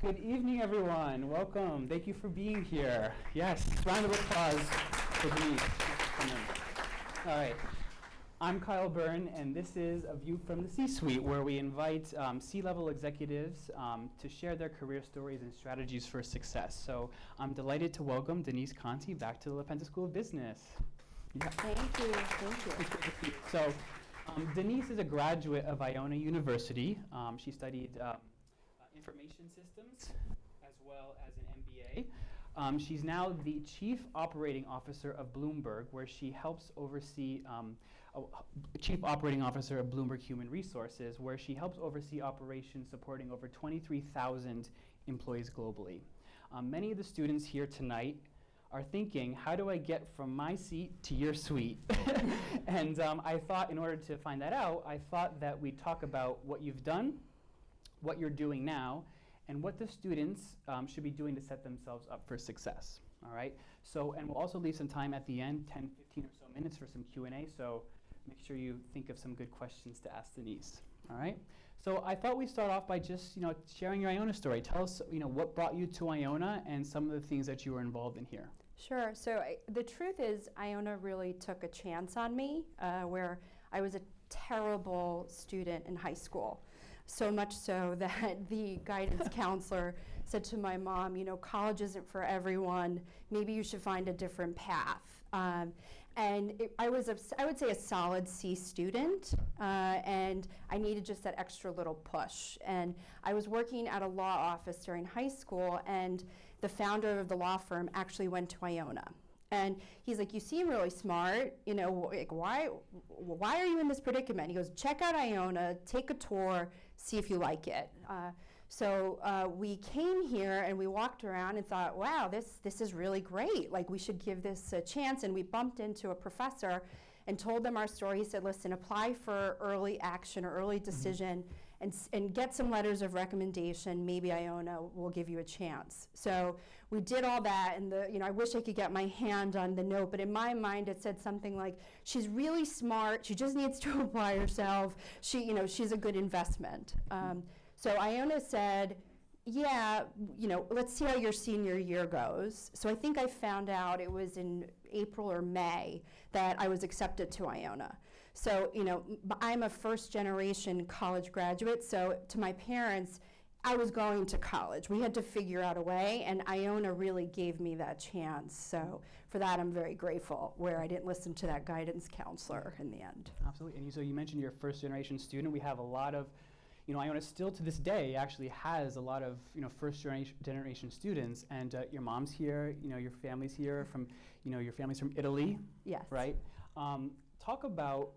Good evening, everyone. Welcome. Thank you for being here. Yes, round of applause for Denise. All right. I'm Kyle Byrne, and this is A View from the C-Suite, where we invite C-level executives to share their career stories and strategies for success. So I'm delighted to welcome Denise Conti back to the La Penta School of Business. Yeah. Thank you. Thank you. So Denise is a graduate of Iona University. She studied information systems as well as an MBA. She's now the Chief Operating Officer of Bloomberg, where she helps oversee Chief Operating Officer of Bloomberg Human Resources, where she helps oversee operations supporting over 23,000 employees globally. Many of the students here tonight are thinking, how do I get from my seat to your suite? And I thought in order to find that out, I thought that we'd talk about what you've done, what you're doing now, and what the students should be doing to set themselves up for success. All right? So, and we'll also leave some time at the end, 10, 15 or so minutes for some Q&A, so make sure you think of some good questions to ask Denise. All right? So I thought we'd start off by just, sharing your Iona story. Tell us, what brought you to Iona and some of the things that you were involved in here. Sure. So the truth is, Iona really took a chance on me, where I was a terrible student in high school. So much so that the guidance counselor said to my mom, college isn't for everyone. Maybe you should find a different path. I would say a solid C student, and I needed just that extra little push. And I was working at a law office during high school, and the founder of the law firm actually went to Iona. And he's like, you seem really smart, why are you in this predicament? He goes, check out Iona, take a tour, see if you like it. So we came here and we walked around and thought, wow, this is really great. Like, we should give this a chance. And we bumped into a professor and told them our story. He said, listen, apply for early action or early decision and get some letters of recommendation. Maybe Iona will give you a chance. So we did all that, and I wish I could get my hand on the note, but in my mind it said something like, she's really smart, she just needs to apply herself, she's a good investment. So Iona said, yeah, let's see how your senior year goes. So I think I found out it was in April or May that I was accepted to Iona. So, I'm a first generation college graduate, so to my parents, I was going to college. We had to figure out a way, and Iona really gave me that chance. So for that, I'm very grateful, where I didn't listen to that guidance counselor in the end. Absolutely. And so you mentioned you're a first generation student. We have a lot of, Iona still to this day actually has a lot of, first generation students, and your mom's here, your family's here from, your family's from Italy. Yes. Right? Talk about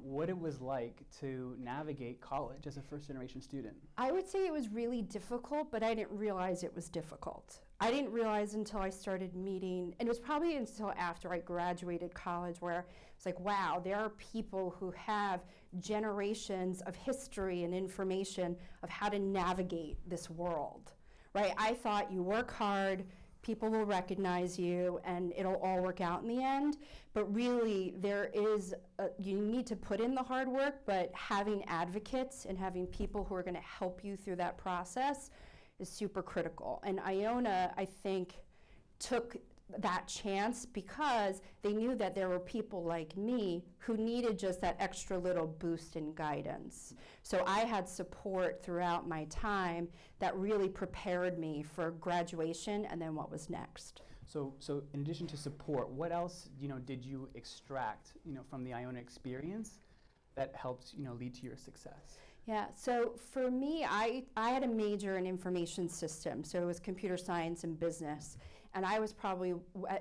what it was like to navigate college as a first generation student. I would say it was really difficult, but I didn't realize it was difficult. I didn't realize until I started meeting, and it was probably until after I graduated college, where it's like, wow, there are people who have generations of history and information of how to navigate this world, right? I thought you work hard, people will recognize you, and it'll all work out in the end. But really, you need to put in the hard work, but having advocates and having people who are going to help you through that process is super critical. And Iona, I think, took that chance because they knew that there were people like me who needed just that extra little boost in guidance. So I had support throughout my time that really prepared me for graduation and then what was next. So in addition to support, what else, did you extract, from the Iona experience that helped, lead to your success? Yeah, so for me, I had a major in information systems, so it was computer science and business. And I was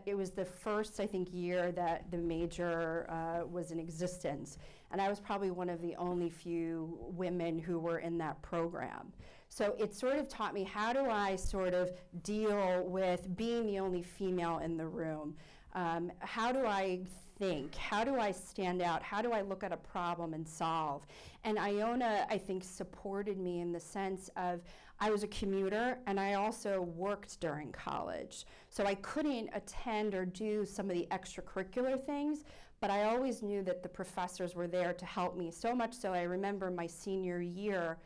it was the first, I think, year that the major was in existence. And I was probably one of the only few women who were in that program. So it sort of taught me, how do I sort of deal with being the only female in the room? How do I think? How do I stand out? How do I look at a problem and solve? And Iona, I think, supported me in the sense of, I was a commuter and I also worked during college. So I couldn't attend or do some of the extracurricular things, but I always knew that the professors were there to help me. So much so I remember my senior year,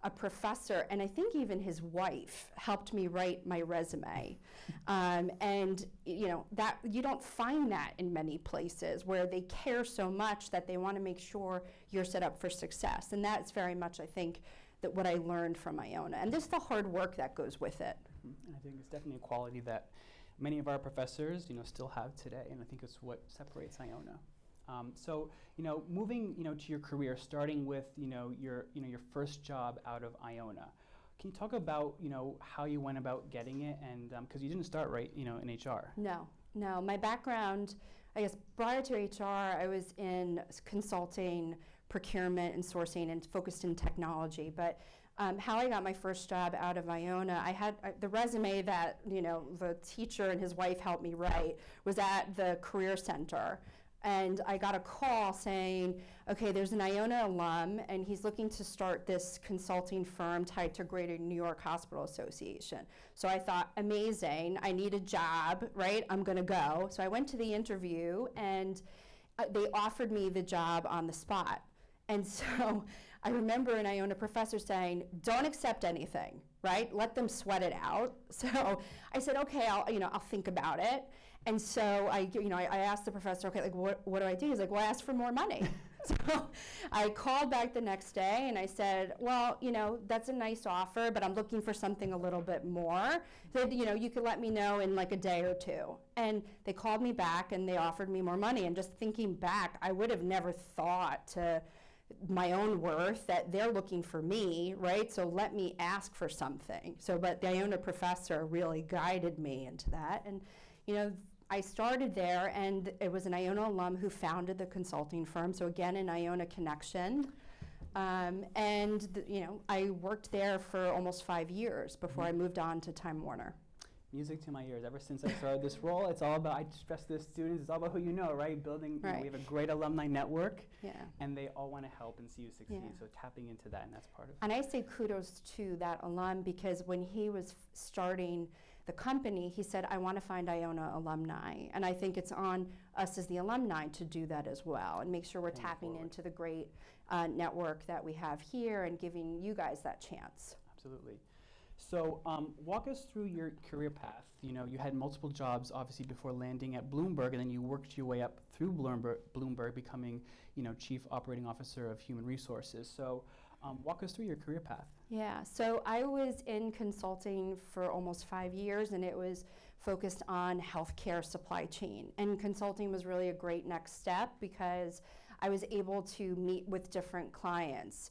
a professor, and I think even his wife helped me write my resume. And that you don't find that in many places, where they care so much that they want to make sure you're set up for success. And that's very much, I think, that what I learned from Iona, and just the hard work that goes with it. And I think it's definitely a quality that many of our professors, still have today, and I think it's what separates Iona. So, moving, to your career, starting with, your first job out of Iona. Can you talk about, how you went about getting it, and because you didn't start right, in HR? No. My background, I guess, prior to HR, I was in consulting, procurement, and sourcing, and focused in technology. But how I got my first job out of Iona, I had the resume that the teacher and his wife helped me write was at the Career Center. And I got a call saying, okay, there's an Iona alum, and he's looking to start this consulting firm tied to Greater New York Hospital Association. So I thought, amazing, I need a job, right? I'm going to go. So I went to the interview, and they offered me the job on the spot. And so I remember an Iona professor saying, don't accept anything, right? Let them sweat it out. So I said, okay, I'll think about it. And so I asked the professor, okay, like what do I do? He's like, well, I asked for more money. So I called back the next day and I said, well, that's a nice offer, but I'm looking for something a little bit more. He said, you could let me know in like a day or two. And they called me back and they offered me more money. And just thinking back, I would have never thought to my own worth that they're looking for me, right? So let me ask for something. But the Iona professor really guided me into that. And, I started there, and it was an Iona alum who founded the consulting firm, so again, an Iona connection. I worked there for almost 5 years before I moved on to Time Warner. Music to my ears. Ever since I started this role, it's all about, I stress to the students, it's all about who you know, right? Building, right. We have a great alumni network, yeah. And they all want to help and see you succeed, Yeah. so tapping into that, and that's part of it. And I say kudos to that alum, because when he was starting the company, he said, I want to find Iona alumni. And I think it's on us as the alumni to do that as well and make sure we're tapping into the great network that we have here and giving you guys that chance. Absolutely. So walk us through your career path. You had multiple jobs, obviously, before landing at Bloomberg, and then you worked your way up through Bloomberg becoming, Chief Operating Officer of Human Resources. So walk us through your career path. Yeah, so I was in consulting for almost 5 years, and it was focused on healthcare supply chain. And consulting was really a great next step because I was able to meet with different clients,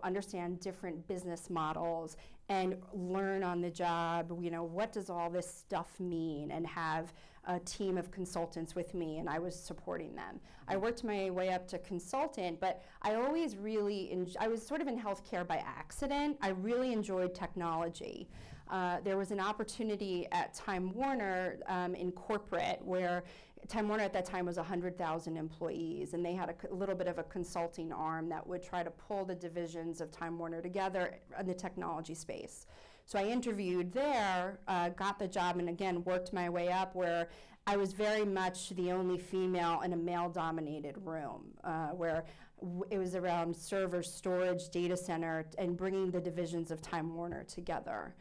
understand different business models, and learn on the job, what does all this stuff mean, and have a team of consultants with me, and I was supporting them. I worked my way up to consultant, but I always really, I was sort of in healthcare by accident. I really enjoyed technology. There was an opportunity at Time Warner in corporate where Time Warner at that time was 100,000 employees, and they had a little bit of a consulting arm that would try to pull the divisions of Time Warner together in the technology space. So I interviewed there, got the job, and again, worked my way up where I was very much the only female in a male-dominated room, where it was around server, storage, data center, and bringing the divisions of Time Warner together.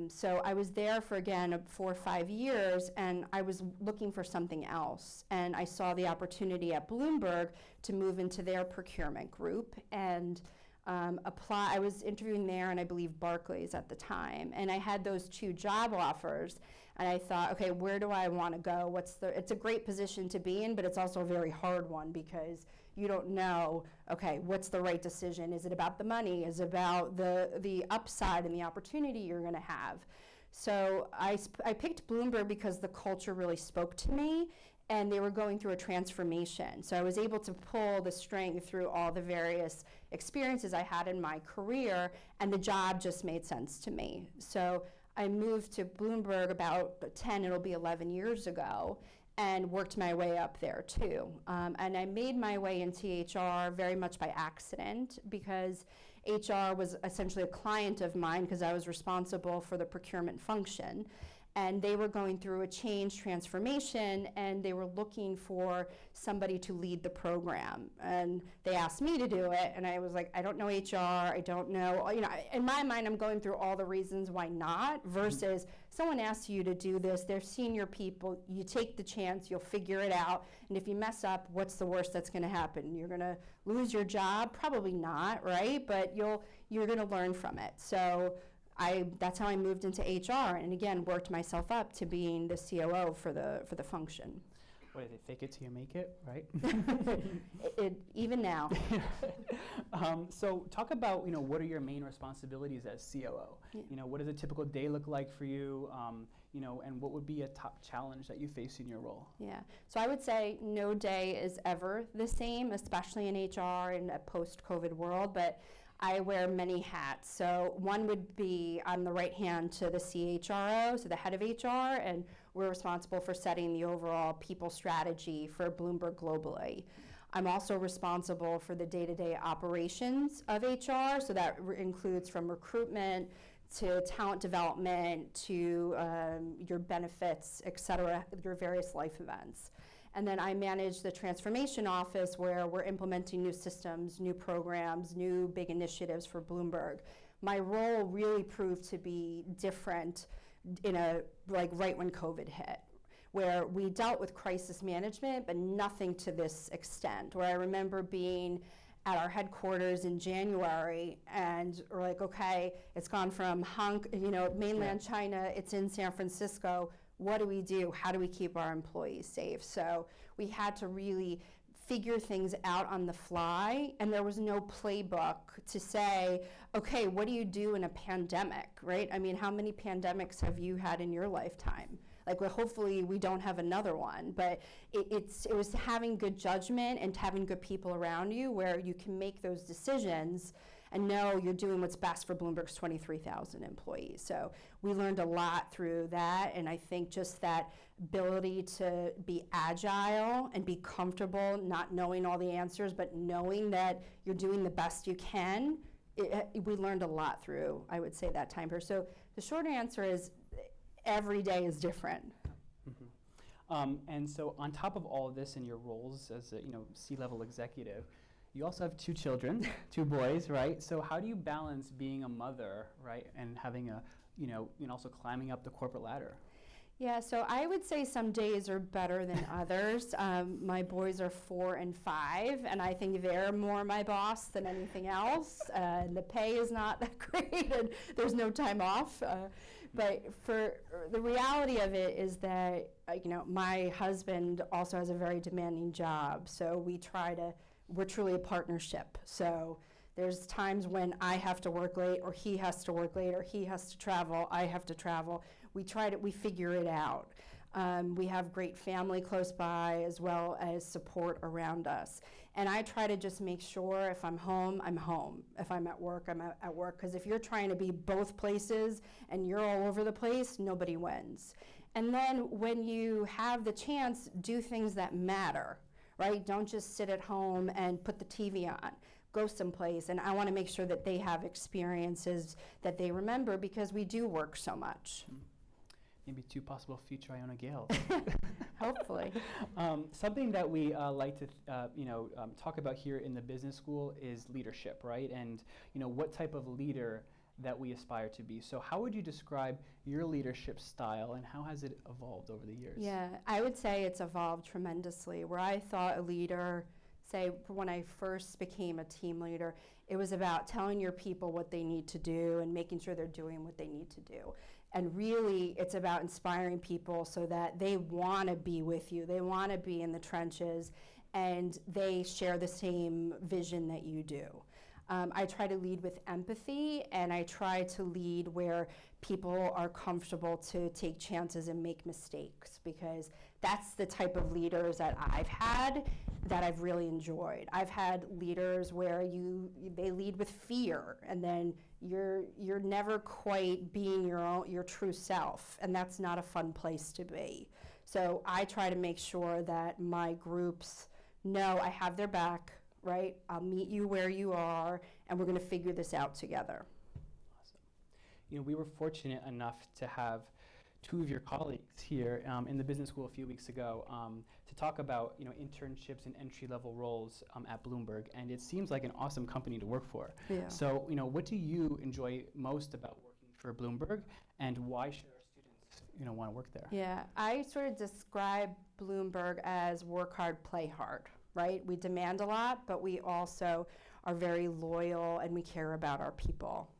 So I was there for, again, 4 or 5 years, and I was looking for something else. And I saw the opportunity at Bloomberg to move into their procurement group and apply. I was interviewing there, and I believe Barclays at the time. And I had those 2 job offers, and I thought, okay, where do I want to go? It's a great position to be in, but it's also a very hard one because you don't know, okay, what's the right decision? Is it about the money? Is it about the upside and the opportunity you're going to have? So I picked Bloomberg because the culture really spoke to me, and they were going through a transformation. So I was able to pull the string through all the various experiences I had in my career, and the job just made sense to me. So I moved to Bloomberg about 11 years ago, and worked my way up there too. And I made my way into HR very much by accident because HR was essentially a client of mine because I was responsible for the procurement function. And they were going through a change transformation, and they were looking for somebody to lead the program. And they asked me to do it, and I was like, I don't know HR, I don't know, in my mind, I'm going through all the reasons why not, versus someone asks you to do this, they're senior people, you take the chance, you'll figure it out, and if you mess up, what's the worst that's gonna happen? You're gonna lose your job? Probably not, right? But you're gonna learn from it. So that's how I moved into HR, and again, worked myself up to being the COO for the function. What did they fake it till you make it, right? Even now. So talk about, what are your main responsibilities as COO? Yeah. What does a typical day look like for you? And what would be a top challenge that you face in your role? Yeah, so I would say no day is ever the same, especially in HR in a post-COVID world, but I wear many hats. So one would be I'm the right hand to the CHRO, so the head of HR, and we're responsible for setting the overall people strategy for Bloomberg globally. I'm also responsible for the day-to-day operations of HR, so that includes from recruitment to talent development to your benefits, et cetera, your various life events. And then I manage the transformation office where we're implementing new systems, new programs, new big initiatives for Bloomberg. My role really proved to be different right when COVID hit, where we dealt with crisis management, but nothing to this extent. Where I remember being at our headquarters in January, and we're like, okay, it's gone from mainland China, it's in San Francisco. What do we do? How do we keep our employees safe? So we had to really figure things out on the fly, and there was no playbook to say, okay, what do you do in a pandemic, right? I mean, how many pandemics have you had in your lifetime? Hopefully we don't have another one, but it was having good judgment and having good people around you where you can make those decisions and know you're doing what's best for Bloomberg's 23,000 employees. So we learned a lot through that, and I think just that ability to be agile and be comfortable not knowing all the answers, but knowing that you're doing the best you can, we learned a lot through, I would say, that time period. So the short answer is every day is different. And so on top of all of this in your roles as a C-level executive, you also have 2 children, 2 boys, right? So how do you balance being a mother, right, and having and also climbing up the corporate ladder? Yeah, so I would say some days are better than others. My boys are 4 and 5, and I think they're more my boss than anything else. And the pay is not that great, and there's no time off. But for the reality of it is that my husband also has a very demanding job, so we're truly a partnership. So there's times when I have to work late, or he has to work late, or he has to travel, I have to travel. We figure it out. We have great family close by as well as support around us. And I try to just make sure if I'm home, I'm home. If I'm at work, I'm at work. Because if you're trying to be both places and you're all over the place, nobody wins. And then when you have the chance, do things that matter, right? Don't just sit at home and put the TV on. Go someplace, and I want to make sure that they have experiences that they remember because we do work so much. Maybe 2 possible future Iona Gales. Hopefully. Something that we like to talk about here in the business school is leadership, right? And what type of leader that we aspire to be. So how would you describe your leadership style, and how has it evolved over the years? Yeah, I would say it's evolved tremendously. Where I thought a leader, say when I first became a team leader, it was about telling your people what they need to do and making sure they're doing what they need to do. And really, it's about inspiring people so that they want to be with you, they want to be in the trenches, and they share the same vision that you do. I try to lead with empathy, and I try to lead where people are comfortable to take chances and make mistakes, because that's the type of leaders that I've had that I've really enjoyed. I've had leaders where they lead with fear, and then you're never quite being your true self, and that's not a fun place to be. So I try to make sure that my groups know I have their back, right? I'll meet you where you are, and we're going to figure this out together. Awesome. We were fortunate enough to have two of your colleagues here in the business school a few weeks ago to talk about internships and entry-level roles at Bloomberg, and it seems like an awesome company to work for. Yeah. So what do you enjoy most about working for Bloomberg, and why should our students want to work there? Yeah, I sort of describe Bloomberg as work hard, play hard, right? We demand a lot, but we also are very loyal and we care about our people.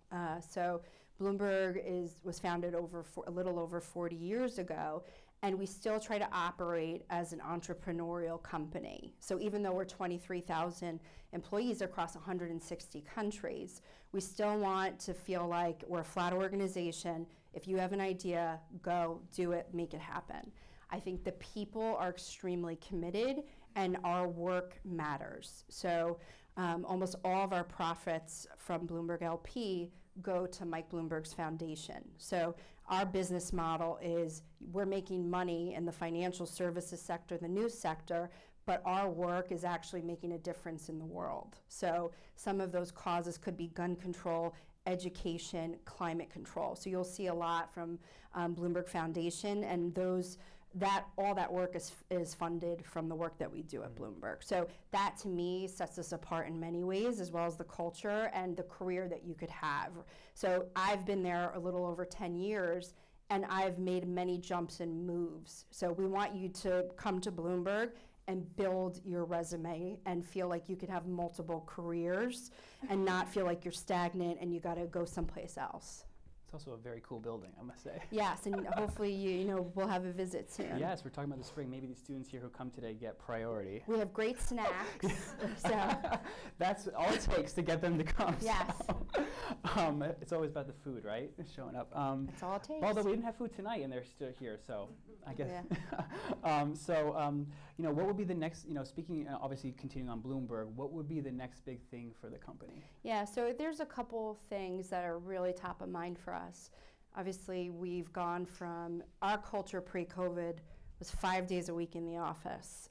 So Bloomberg was founded a little over 40 years ago, and we still try to operate as an entrepreneurial company. So even though we're 23,000 employees across 160 countries, we still want to feel like we're a flat organization. If you have an idea, go, do it, make it happen. I think the people are extremely committed and our work matters. So almost all of our profits from Bloomberg LP go to Mike Bloomberg's foundation. So our business model is we're making money in the financial services sector, the news sector, but our work is actually making a difference in the world. So some of those causes could be gun control, education, climate control. So you'll see a lot from Bloomberg Foundation, and all that work is funded from the work that we do at Bloomberg. So that to me sets us apart in many ways, as well as the culture and the career that you could have. So I've been there a little over 10 years, and I've made many jumps and moves. So we want you to come to Bloomberg and build your resume and feel like you could have multiple careers and not feel like you're stagnant and you got to go someplace else. It's also a very cool building, I must say. Yes, and hopefully we'll have a visit soon. Yes, we're talking about the spring. Maybe the students here who come today get priority. We have great snacks. So that's all it takes to get them to come. Yes. So, it's always about the food, right? Showing up. That's all it takes. Although we didn't have food tonight, and they're still here, so I guess. Yeah. What would be the next? Speaking, obviously, continuing on Bloomberg, what would be the next big thing for the company? Yeah. So there's a couple things that are really top of mind for us. Obviously, we've gone from our culture pre-COVID was 5 days a week in the office.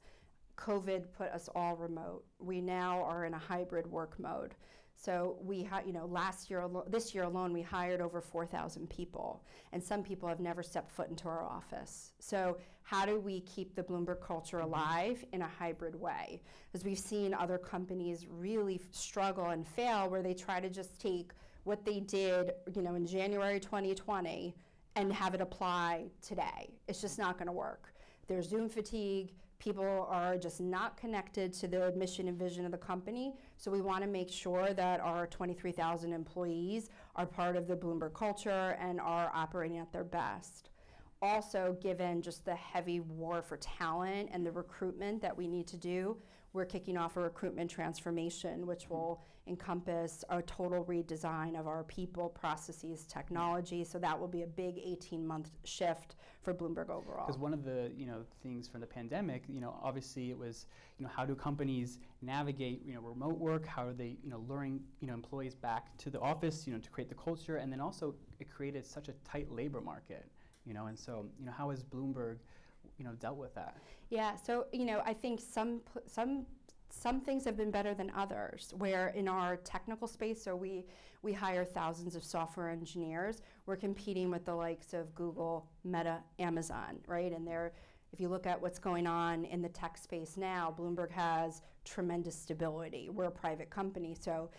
COVID put us all remote. We now are in a hybrid work mode. So this year alone, we hired over 4,000 people, and some people have never stepped foot into our office. So how do we keep the Bloomberg culture alive in a hybrid way? Because we've seen other companies really struggle and fail where they try to just take what they did, in January 2020 and have it apply today. It's just not going to work. There's Zoom fatigue. People are just not connected to the mission and vision of the company. So we want to make sure that our 23,000 employees are part of the Bloomberg culture and are operating at their best. Also, given just the heavy war for talent and the recruitment that we need to do, we're kicking off a recruitment transformation, which will encompass a total redesign of our people, processes, technology. So that will be a big 18-month shift for Bloomberg overall. Because one of the things from the pandemic, obviously it was how do companies navigate remote work? How are they luring employees back to the office to create the culture? And then also it created such a tight labor market. And so how has Bloomberg dealt with that? Yeah, so I think some things have been better than others. Where in our technical space, so we hire thousands of software engineers. We're competing with the likes of Google, Meta, Amazon, right? And if you look at what's going on in the tech space now, Bloomberg has tremendous stability. We're a private company, so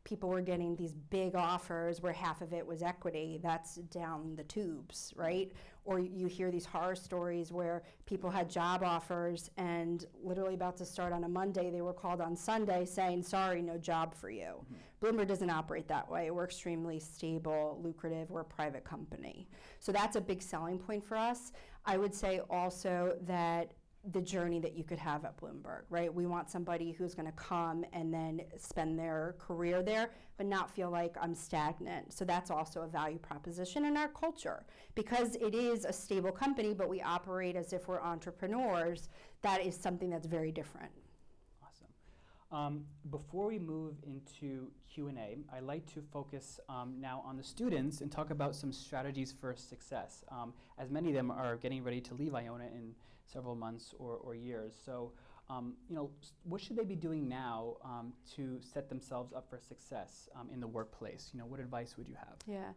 people were getting these big offers where half of it was equity. That's down the tubes, right? Or you hear these horror stories where people had job offers and literally about to start on a Monday, they were called on Sunday saying, sorry, no job for you. Mm-hmm. Bloomberg doesn't operate that way. We're extremely stable, lucrative, we're a private company. So that's a big selling point for us. I would say also that the journey that you could have at Bloomberg, right? We want somebody who's going to come and then spend their career there, but not feel like I'm stagnant. So that's also a value proposition in our culture. Because it is a stable company, but we operate as if we're entrepreneurs, that is something that's very different. Awesome. Before we move into Q&A, I like to focus now on the students and talk about some strategies for success, as many of them are getting ready to leave Iona in several months or years. So what should they be doing now to set themselves up for success in the workplace? What advice would you have? Yeah.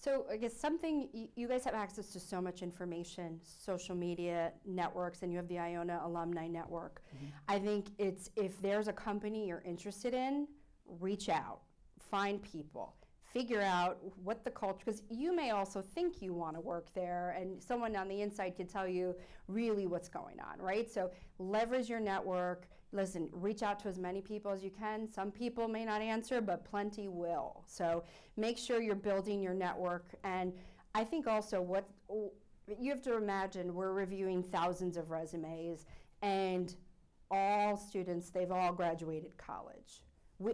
So I guess something, you guys have access to so much information, social media networks, and you have the Iona Alumni Network. I think if there's a company you're interested in, reach out, find people, figure out what the culture, because you may also think you want to work there, and someone on the inside can tell you really what's going on, right? So leverage your network. Listen, reach out to as many people as you can. Some people may not answer, but plenty will. So make sure you're building your network. And I think also what you have to imagine, we're reviewing thousands of resumes, and all students, they've all graduated college.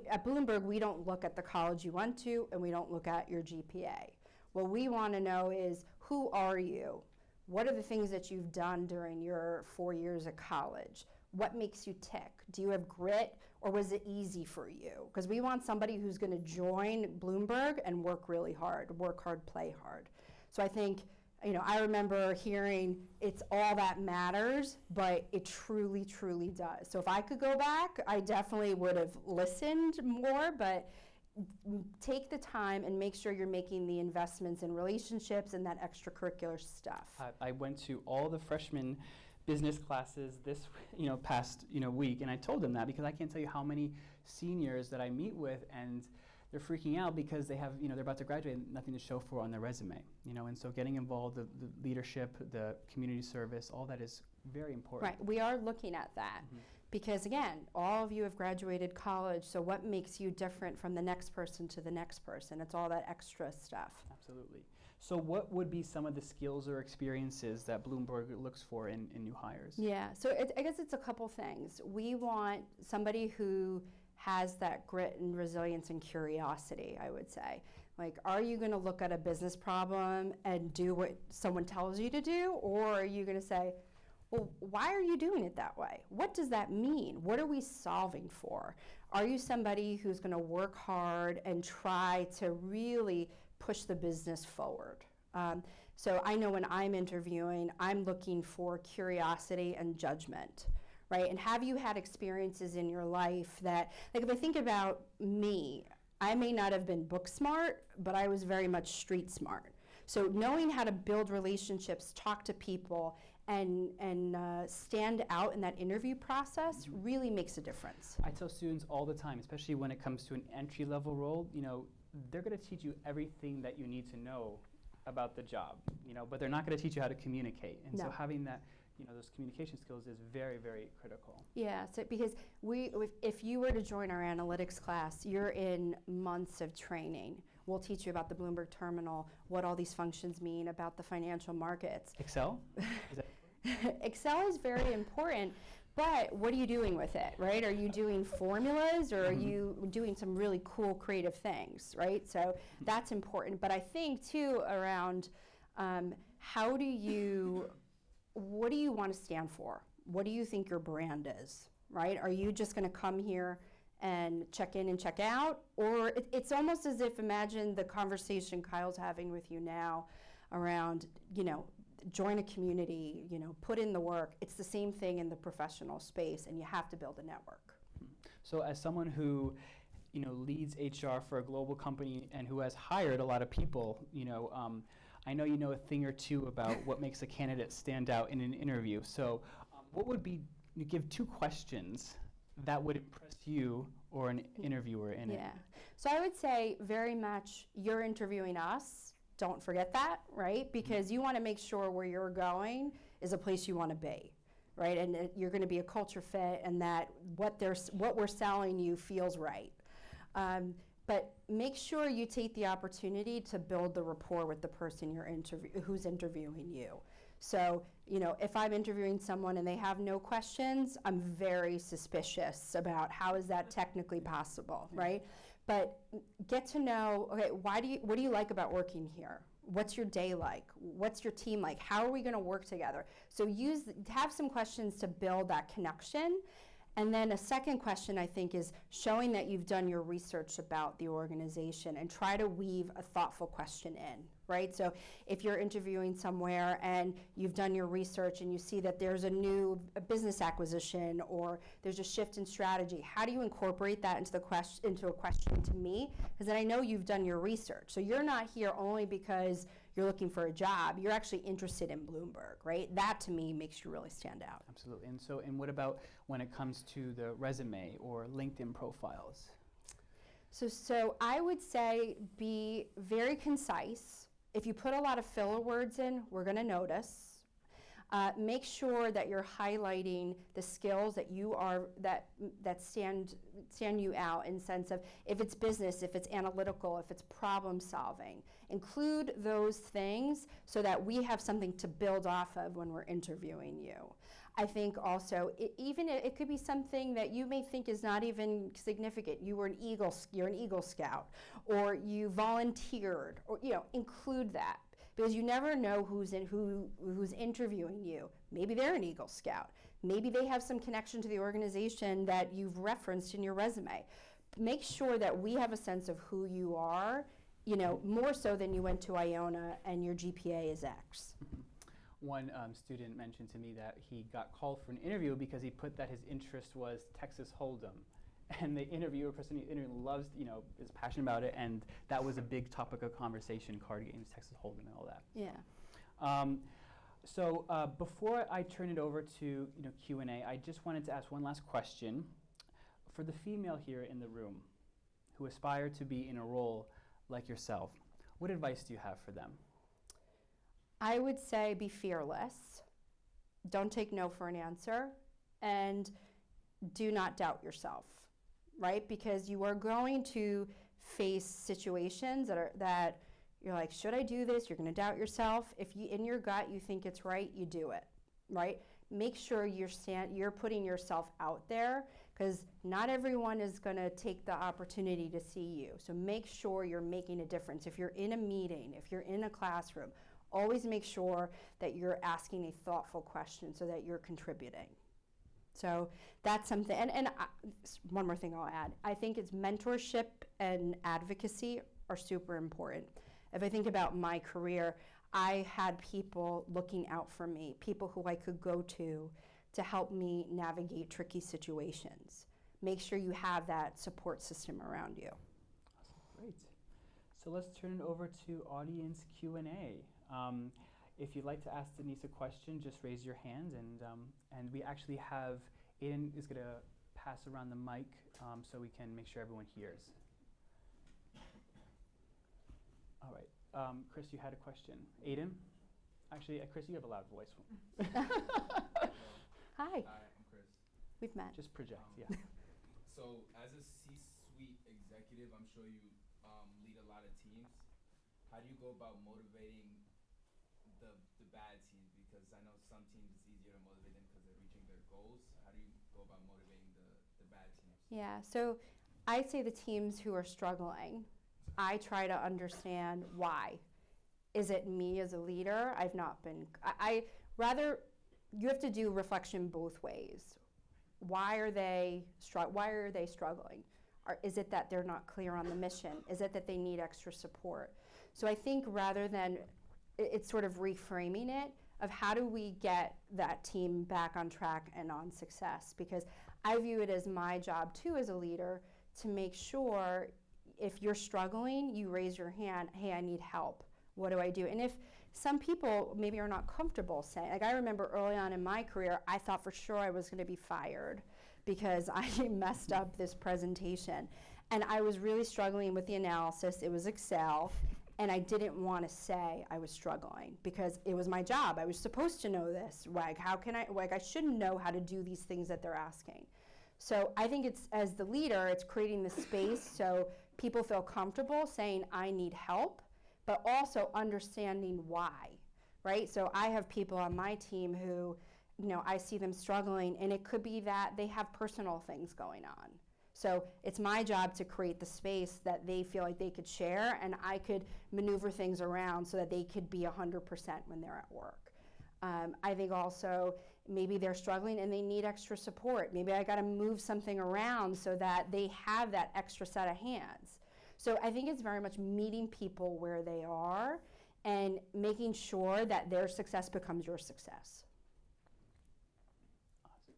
At Bloomberg, we don't look at the college you went to, and we don't look at your GPA. What we want to know is, who are you? What are the things that you've done during your 4 years at college? What makes you tick? Do you have grit, or was it easy for you? Because we want somebody who's going to join Bloomberg and work really hard, play hard. So I think, I remember hearing it's all that matters, but it truly, truly does. So if I could go back, I definitely would have listened more, but take the time and make sure you're making the investments in relationships and that extracurricular stuff. I went to all the freshman business classes this past week, and I told them that because I can't tell you how many seniors that I meet with, and they're freaking out because they have they're about to graduate and nothing to show for on their resume, and so getting involved, the leadership, the community service, all that is very important. Right, we are looking at that. Because again, all of you have graduated college, so what makes you different from the next person to the next person? It's all that extra stuff. Absolutely. So what would be some of the skills or experiences that Bloomberg looks for in new hires? Yeah, so I guess it's a couple things. We want somebody who has that grit and resilience and curiosity, I would say. Like, are you going to look at a business problem and do what someone tells you to do? Or are you going to say, well, why are you doing it that way? What does that mean? What are we solving for? Are you somebody who's going to work hard and try to really push the business forward? So I know when I'm interviewing, I'm looking for curiosity and judgment, right? And have you had experiences in your life that, like if I think about me, I may not have been book smart, but I was very much street smart. So knowing how to build relationships, talk to people, and stand out in that interview process really makes a difference. I tell students all the time, especially when it comes to an entry-level role, they're going to teach you everything that you need to know about the job, but they're not going to teach you how to communicate. And so having that, those communication skills is very, very critical. Yeah, so because if you were to join our analytics class, you're in months of training. We'll teach you about the Bloomberg terminal, what all these functions mean, about the financial markets. Excel? Is that Excel is very important, but what are you doing with it, right? Are you doing formulas, or are you doing some really cool creative things, right? So that's important. But I think too around what do you want to stand for? What do you think your brand is, right? Are you just going to come here and check in and check out? Or it's almost as if, imagine the conversation Kyle's having with you now around, join a community, put in the work. It's the same thing in the professional space, and you have to build a network. So as someone who, leads HR for a global company and who has hired a lot of people, I know you know a thing or two about what makes a candidate stand out in an interview. So what would be, you give 2 questions that would impress you or an interviewer in it? Yeah. So I would say very much you're interviewing us. Don't forget that, right? Because you want to make sure where you're going is a place you want to be, right? And you're going to be a culture fit, and that what we're selling you feels right. But make sure you take the opportunity to build the rapport with the person who's interviewing you. So, if I'm interviewing someone and they have no questions, I'm very suspicious about how is that technically possible, right? But get to know, okay, what do you like about working here? What's your day like? What's your team like? How are we going to work together? So have some questions to build that connection. And then a second question, I think, is showing that you've done your research about the organization, and try to weave a thoughtful question in, right? So if you're interviewing somewhere and you've done your research and you see that there's a new business acquisition or there's a shift in strategy, how do you incorporate that into a question to me? Because then I know you've done your research. So you're not here only because you're looking for a job. You're actually interested in Bloomberg, right? That to me makes you really stand out. Absolutely. And what about when it comes to the resume or LinkedIn profiles? So I would say be very concise. If you put a lot of filler words in, we're going to notice. Make sure that you're highlighting the skills that you are that stand you out in sense of if it's business, if it's analytical, if it's problem solving. Include those things so that we have something to build off of when we're interviewing you. I think also it could be something that you may think is not even significant. You're an Eagle Scout, or you volunteered, or include that. Because you never know who's interviewing you. Maybe they're an Eagle Scout. Maybe they have some connection to the organization that you've referenced in your resume. Make sure that we have a sense of who you are, more so than you went to Iona and your GPA is X. One student mentioned to me that he got called for an interview because he put that his interest was Texas Hold'em. And the interviewer, person loves, is passionate about it, and that was a big topic of conversation, card games, Texas Hold'em, and all that. Yeah. So before I turn it over to Q&A, I just wanted to ask one last question. For the female here in the room who aspire to be in a role like yourself, what advice do you have for them? I would say be fearless. Don't take no for an answer, and do not doubt yourself. Right? Because you are going to face situations that you're like, should I do this? You're going to doubt yourself. If you, in your gut, you think it's right, you do it, right? Make sure you're putting yourself out there, because not everyone is going to take the opportunity to see you. So make sure you're making a difference. If you're in a meeting, if you're in a classroom, always make sure that you're asking a thoughtful question so that you're contributing. So that's something, and one more thing I'll add. I think it's mentorship and advocacy are super important. If I think about my career, I had people looking out for me, people who I could go to help me navigate tricky situations. Make sure you have that support system around you. Awesome. Great. So let's turn it over to audience Q&A. If you'd like to ask Denise a question, just raise your hand, and we actually have, Aiden is going to pass around the mic so we can make sure everyone hears. All right. Chris, you had a question. Aiden? Actually, Chris, you have a loud voice. Hi. Hi, I'm Chris. We've met. Just project, yeah. So as a C-suite executive, I'm sure you lead a lot of teams. How do you go about motivating the bad teams? Because I know some teams it's easier to motivate them because they're reaching their goals. How do you go about motivating the bad teams? Yeah, so I'd say the teams who are struggling, I try to understand why. Is it me as a leader? I've not been, you have to do reflection both ways. Why are they struggling? Is it that they're not clear on the mission? Is it that they need extra support? So I think rather than, it's sort of reframing it of how do we get that team back on track and on success? Because I view it as my job too as a leader to make sure if you're struggling, you raise your hand, hey, I need help. What do I do? And if some people maybe are not comfortable saying, like I remember early on in my career, I thought for sure I was going to be fired because I messed up this presentation. And I was really struggling with the analysis. It was Excel. And I didn't want to say I was struggling because it was my job. I was supposed to know this. Like, I shouldn't know how to do these things that they're asking. So I think it's, as the leader, it's creating the space so people feel comfortable saying, I need help, but also understanding why, right? So I have people on my team who, I see them struggling, and it could be that they have personal things going on. So it's my job to create the space that they feel like they could share, and I could maneuver things around so that they could be 100% when they're at work. I think also maybe they're struggling and they need extra support. Maybe I got to move something around so that they have that extra set of hands. So I think it's very much meeting people where they are and making sure that their success becomes your success. Awesome.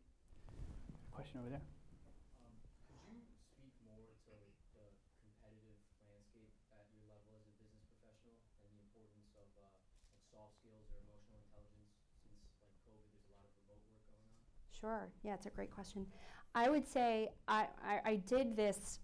Question over there. Could you speak more to the competitive landscape at your level as a business professional and the importance of like soft skills or emotional intelligence since like COVID, there's a lot of remote work going on? Sure. Yeah, it's a great question. I would say I did this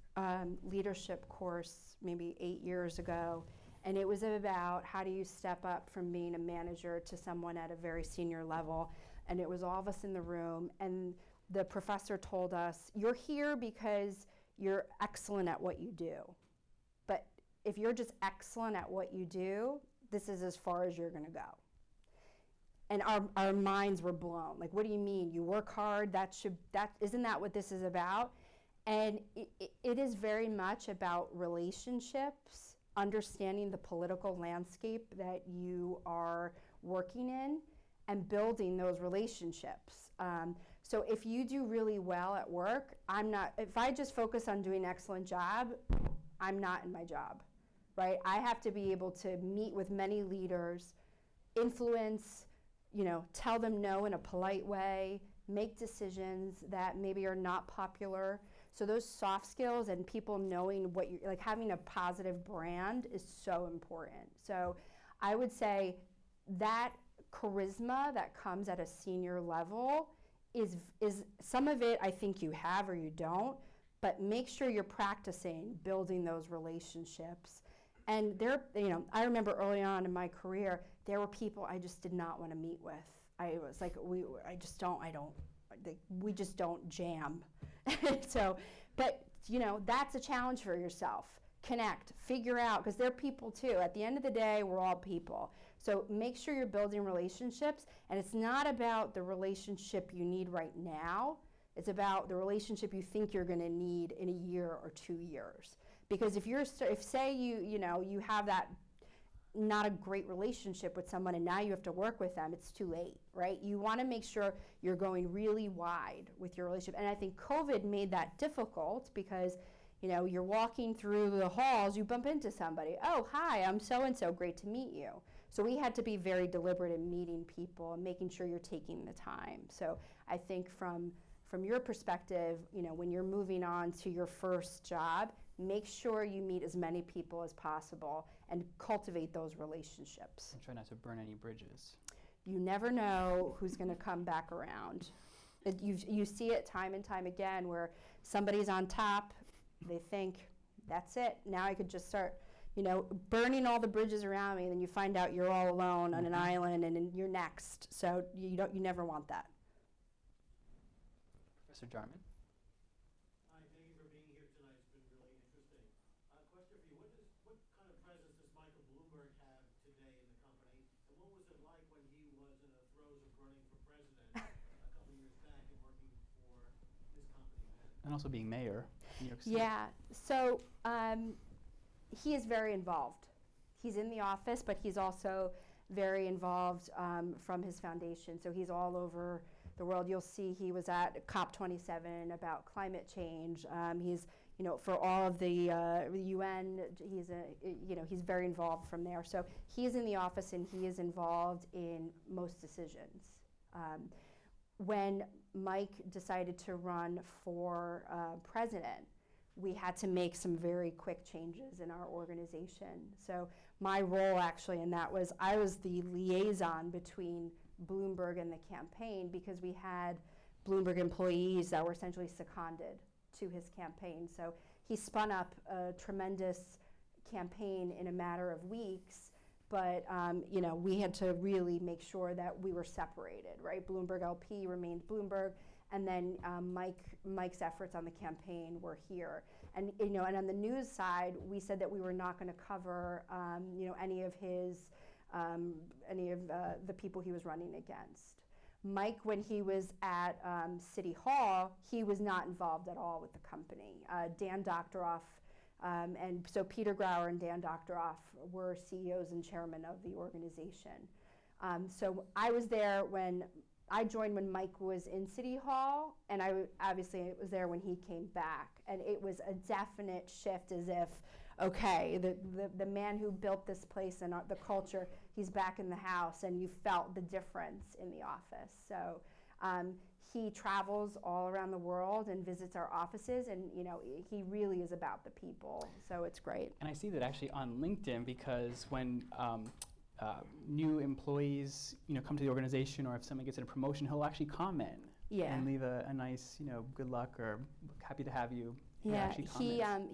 leadership course maybe 8 years ago, and it was about how do you step up from being a manager to someone at a very senior level. And it was all of us in the room, and the professor told us, you're here because you're excellent at what you do. But if you're just excellent at what you do, this is as far as you're going to go. And our minds were blown. Like, what do you mean? You work hard, isn't that what this is about? And it is very much about relationships, understanding the political landscape that you are working in, and building those relationships. So if you do really well at work, if I just focus on doing an excellent job, I'm not in my job, right? I have to be able to meet with many leaders, influence, tell them no in a polite way, make decisions that maybe are not popular. So those soft skills and people knowing what you're, like having a positive brand is so important. So I would say that charisma that comes at a senior level is some of it I think you have or you don't, but make sure you're practicing building those relationships. And I remember early on in my career, there were people I just did not want to meet with. I was like, we just don't jam. So, but that's a challenge for yourself. Connect, figure out, because they're people too. At the end of the day, we're all people. So make sure you're building relationships, and it's not about the relationship you need right now. It's about the relationship you think you're going to need in a year or 2 years. Because if say you have that not a great relationship with someone and now you have to work with them, it's too late, right? You want to make sure you're going really wide with your relationship. And I think COVID made that difficult because you're walking through the halls, you bump into somebody. Oh, hi, I'm so-and-so, great to meet you. So we had to be very deliberate in meeting people and making sure you're taking the time. So I think from your perspective, when you're moving on to your first job, make sure you meet as many people as possible and cultivate those relationships. And try not to burn any bridges. You never know who's going to come back around. You see it time and time again where somebody's on top, they think, that's it, now I could just start burning all the bridges around me, and then you find out you're all alone on an island and you're next. So you never want that. Professor Jarman. Hi, thank you for being here tonight. It's been really interesting. Question for you, what kind of presence does Michael Bloomberg have today in the company? And what was it like when he was in the throes of running for president a couple years back and working for his company then? And also being mayor of New York City. Yeah, so he is very involved. He's in the office, but he's also very involved from his foundation. So he's all over the world. You'll see he was at COP27 about climate change. He's, for all of the UN, he's very involved from there. So he's in the office and he is involved in most decisions. When Mike decided to run for president, we had to make some very quick changes in our organization. So my role actually in that was I was the liaison between Bloomberg and the campaign because we had Bloomberg employees that were essentially seconded to his campaign. So he spun up a tremendous campaign in a matter of weeks, but we had to really make sure that we were separated, right? Bloomberg LP remained Bloomberg, and then Mike's efforts on the campaign were here. And and on the news side, we said that we were not going to cover any of the people he was running against. Mike, when he was at City Hall, he was not involved at all with the company. Dan Doctoroff, and so Peter Grauer and Dan Doctoroff were CEOs and chairman of the organization. So I was there when I joined when Mike was in City Hall, and I obviously was there when he came back. And it was a definite shift, as if, okay, the man who built this place and the culture, he's back in the house, and you felt the difference in the office. So he travels all around the world and visits our offices, and he really is about the people. So it's great. And I see that actually on LinkedIn, because when new employees come to the organization, or if someone gets a promotion, he'll actually comment and leave a nice good luck or happy to have you. Yeah,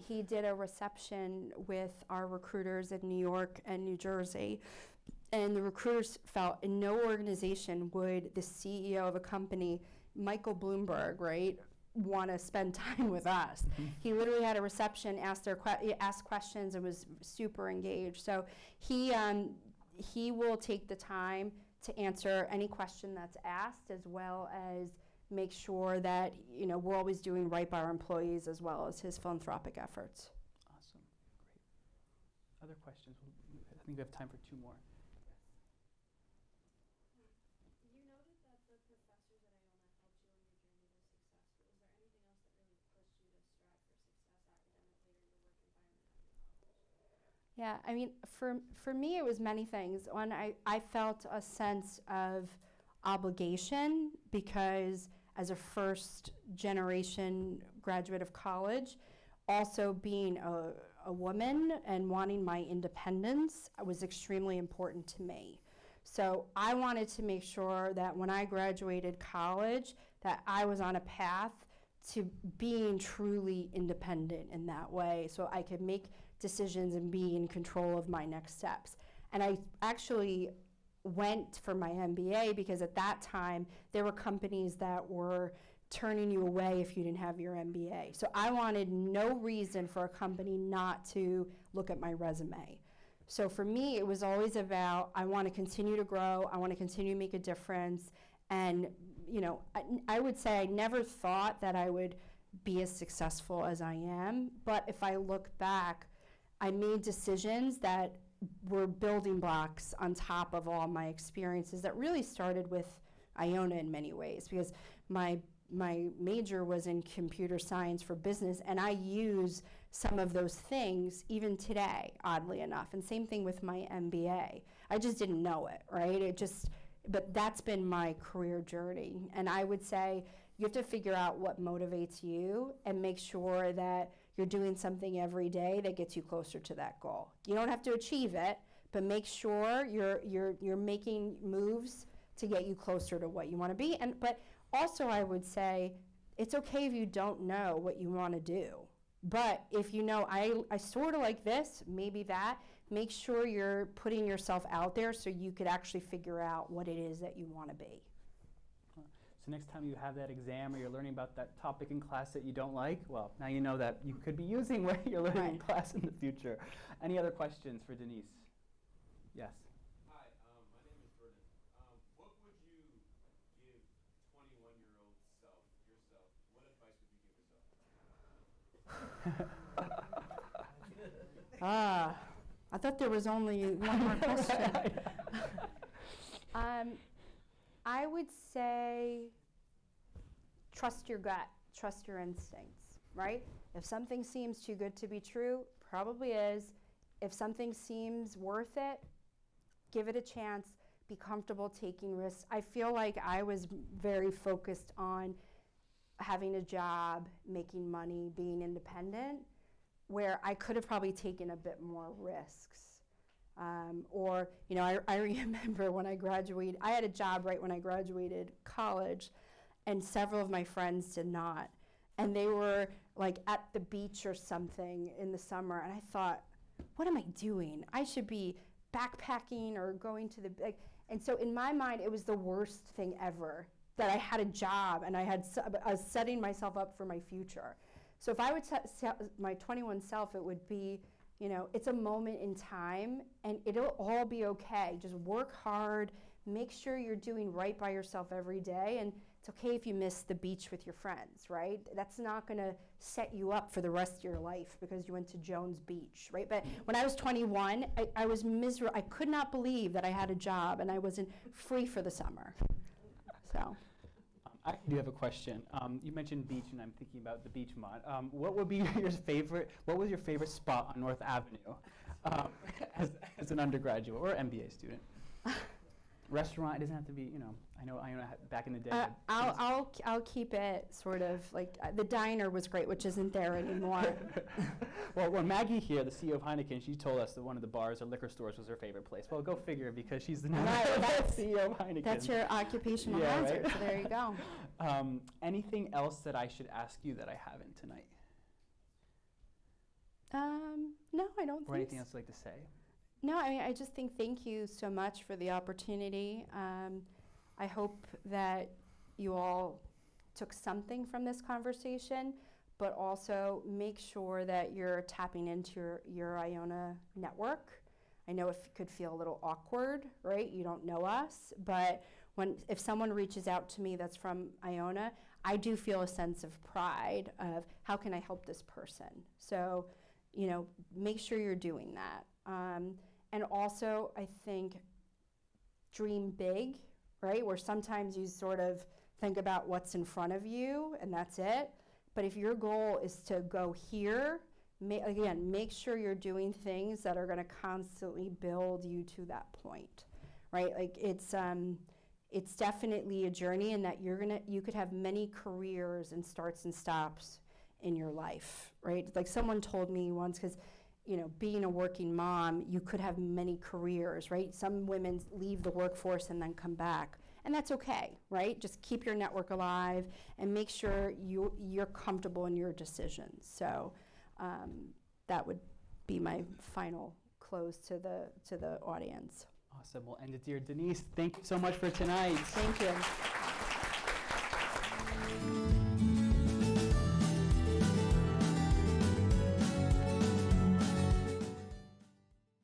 he did a reception with our recruiters in New York and New Jersey, and the recruiters felt in no organization would the CEO of a company, Michael Bloomberg, right, want to spend time with us. He literally had a reception, asked questions, and was super engaged. So he will take the time to answer any question that's asked, as well as make sure that we're always doing right by our employees, as well as his philanthropic efforts. Awesome, great. Other questions? I think we have time for 2 more. You noted that the professors at Iona helped you in your journey to success, but was there anything else that really pushed you to strive for success academically or your work environment at your college? Yeah, I mean, for me, it was many things. One, I felt a sense of obligation, because as a first generation graduate of college, also being a woman and wanting my independence was extremely important to me. So I wanted to make sure that when I graduated college, that I was on a path to being truly independent in that way, so I could make decisions and be in control of my next steps. And I actually went for my MBA because at that time there were companies that were turning you away if you didn't have your MBA. So I wanted no reason for a company not to look at my resume. So for me, it was always about, I want to continue to grow, I want to continue to make a difference, and I would say I never thought that I would be as successful as I am, but if I look back, I made decisions that were building blocks on top of all my experiences that really started with Iona in many ways, because my major was in computer science for business, and I use some of those things even today, oddly enough. And same thing with my MBA. I just didn't know it, right? But that's been my career journey. And I would say you have to figure out what motivates you and make sure that you're doing something every day that gets you closer to that goal. You don't have to achieve it, but make sure you're making moves to get you closer to what you want to be. But also, I would say it's okay if you don't know what you want to do. But if you know, I sort of like this, maybe that, make sure you're putting yourself out there so you could actually figure out what it is that you want to be. So next time you have that exam, or you're learning about that topic in class that you don't like, well, now you know that you could be using what you're learning in class in the future. Any other questions for Denise? Yes. Hi, my name is Jordan. What would you give 21-year-old yourself? What advice would you give yourself? I thought there was only one more question. I would say trust your gut, trust your instincts, right? If something seems too good to be true, probably is. If something seems worth it, give it a chance, be comfortable taking risks. I feel like I was very focused on having a job, making money, being independent, where I could have probably taken a bit more risks. I remember when I graduated, I had a job right when I graduated college, and several of my friends did not. And they were like at the beach or something in the summer, and I thought, what am I doing? I should be backpacking or going to the, and so in my mind, it was the worst thing ever that I had a job and I was setting myself up for my future. So if I would tell my 21 self, it would be, it's a moment in time and it'll all be okay. Just work hard, make sure you're doing right by yourself every day, and it's okay if you miss the beach with your friends, right? That's not gonna set you up for the rest of your life because you went to Jones Beach, right? But when I was 21, I was miserable. I could not believe that I had a job and I wasn't free for the summer, so. I do have a question. You mentioned beach, and I'm thinking about the beach mod. What would be your favorite? What was your favorite spot on North Avenue as an undergraduate or MBA student? Restaurant. It doesn't have to be. I know back in the day. I'll keep it sort of like the diner was great, which isn't there anymore. Well, when Maggie here, the CEO of Heineken, she told us that one of the bars or liquor stores was her favorite place. Well, go figure, because she's the CEO of Heineken. That's your occupational hazard. Right? So there you go. Anything else that I should ask you that I haven't tonight? No, I don't Or think anything so. else you'd like to say? No, I mean, I just think thank you so much for the opportunity. I hope that you all took something from this conversation, but also make sure that you're tapping into your Iona network. I know it could feel a little awkward, right? You don't know us, but if someone reaches out to me that's from Iona, I do feel a sense of pride of how can I help this person? So, make sure you're doing that. And also, I think, dream big, right? Where sometimes you sort of think about what's in front of you and that's it. But if your goal is to go here, make sure you're doing things that are going to constantly build you to that point, right? Like it's definitely a journey, and that you could have many careers and starts and stops in your life, right? Like someone told me once, because being a working mom, you could have many careers, right? Some women leave the workforce and then come back, and that's okay, right? Just keep your network alive and make sure you're comfortable in your decisions. So that would be my final close to the audience. Awesome. We'll end it, dear Denise. Thank you so much for tonight. Thank you.